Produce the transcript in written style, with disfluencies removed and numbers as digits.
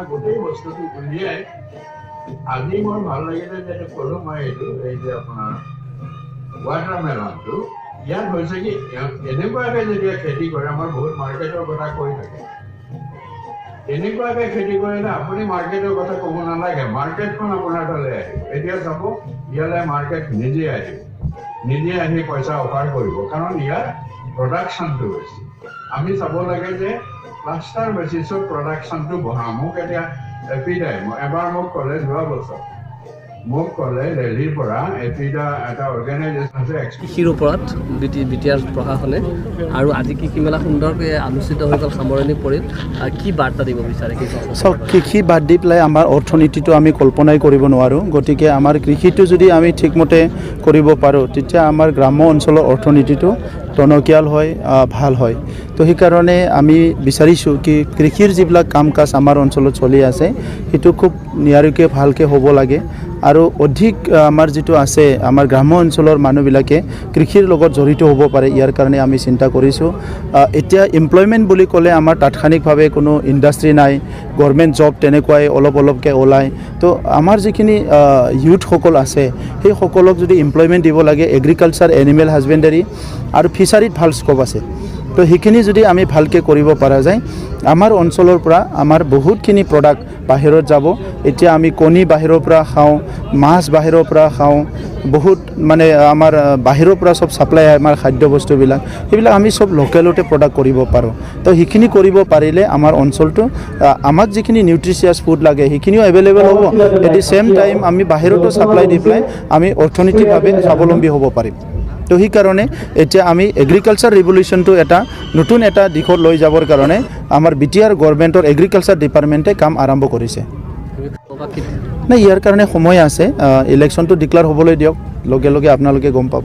আপোনাৰ গোটেই বস্তুটো উলিয়াই আজি মোৰ ভাল লাগিলে যে ক'লো মই এইটো এই যে আপোনাৰ ৱাটাৰমেলনটো ইয়াত হৈছে কি এনেকুৱাকৈ যেতিয়া খেতি কৰে আমাৰ বহুত মাৰ্কেটৰ কথা কৈ থাকে এনেকুৱাকৈ খেতি কৰিলে আপুনি মাৰ্কেটৰ কথা ক'ব নালাগে মাৰ্কেটখন আপোনাৰ তালৈ আহিব এতিয়া চাব ইয়ালৈ মাৰ্কেট নিজে আহিব নিজে আহি পইচা অফাৰ কৰিব কাৰণ ইয়াৰ প্ৰডাকশ্যনটো বেছি আমি চাব লাগে যে ক্লাষ্টাৰ বেচিছত প্ৰডাকশ্যনটো বঢ়াওঁ মোক এতিয়া এপিডাই এবাৰ মোক ক'লে যোৱা বছৰ মোক ক'লে দিল্লীৰ পৰা এপিডা এটা অৰ্গেনাইজেশ্যন আছে কৃষিৰ ওপৰত বিটিআৰ প্ৰশাসনে আৰু আজি কৃষি মেলা সুন্দৰকৈ আলোচিত হৈ গ'ল সামৰণি পৰিল কি বাৰ্তা দিব বিচাৰে চাওক কৃষি বাদ দি পেলাই আমাৰ অৰ্থনীতিটো আমি কল্পনাই কৰিব নোৱাৰোঁ গতিকে আমাৰ কৃষিটো যদি আমি ঠিকমতে কৰিব পাৰোঁ তেতিয়া আমাৰ গ্ৰাম্য অঞ্চলৰ অৰ্থনীতিটো টনকিয়াল হয় ভাল হয় তো সেইকাৰণে আমি বিচাৰিছোঁ কি কৃষিৰ যিবিলাক কাম কাজ আমাৰ অঞ্চলত চলি আছে সেইটো খুব নিয়াৰিকৈ ভালকৈ হ'ব লাগে আৰু অধিক আমাৰ যিটো আছে আমাৰ গ্ৰাম্য অঞ্চলৰ মানুহবিলাকে কৃষিৰ লগত জড়িত হ'ব পাৰে ইয়াৰ কাৰণে আমি চিন্তা কৰিছোঁ এতিয়া এমপ্লয়মেণ্ট বুলি ক'লে আমাৰ তাৎক্ষণিকভাৱে কোনো ইণ্ডাষ্ট্ৰি নাই গভৰ্ণমেণ্ট জব তেনেকুৱাই অলপকৈ ওলায় তো আমাৰ যিখিনি ইউথসকল আছে সেই সকলক যদি এমপ্লয়মেণ্ট দিব লাগে এগ্ৰিকালচাৰ এনিমেল হাজবেণ্ডাৰী আৰু ফিচাৰীত ভাল স্ক'প আছে তো সেইখিনি যদি আমি ভালকৈ কৰিব পৰা যায় আমাৰ অঞ্চলৰ পৰা আমাৰ বহুতখিনি প্ৰডাক্ট বাহিৰত যাব এতিয়া আমি কণী বাহিৰৰ পৰা খাওঁ মাছ বাহিৰৰ পৰা খাওঁ বহুত মানে আমাৰ বাহিৰৰ পৰা চব ছাপ্লাই হয় আমাৰ খাদ্য বস্তুবিলাক সেইবিলাক আমি চব লোকেলতে প্ৰডাক্ট কৰিব পাৰোঁ তো সেইখিনি কৰিব পাৰিলে আমাৰ অঞ্চলটো আমাক যিখিনি নিউট্ৰিচিয়াছ ফুড লাগে সেইখিনিও এভেইলেবল হ'ব এট দি ছেম টাইম আমি বাহিৰতো ছাপ্লাই দি পেলাই আমি অৰ্থনৈতিকভাৱে স্বাৱলম্বী হ'ব পাৰিম তো সেইকাৰণে এতিয়া আমি এগ্ৰিকালচাৰ ৰিভলিউশ্যনটো এটা নতুন এটা দিশত লৈ যাবৰ কাৰণে আমাৰ বিটিআৰ গভৰ্ণমেণ্টৰ এগ্ৰিকালচাৰ ডিপাৰ্টমেণ্টে কাম আৰম্ভ কৰিছে নাই ইয়াৰ কাৰণে সময় আছে ইলেকশ্যনটো ডিক্লেয়াৰ হ'বলৈ দিয়ক লগে লগে আপোনালোকে গম পাব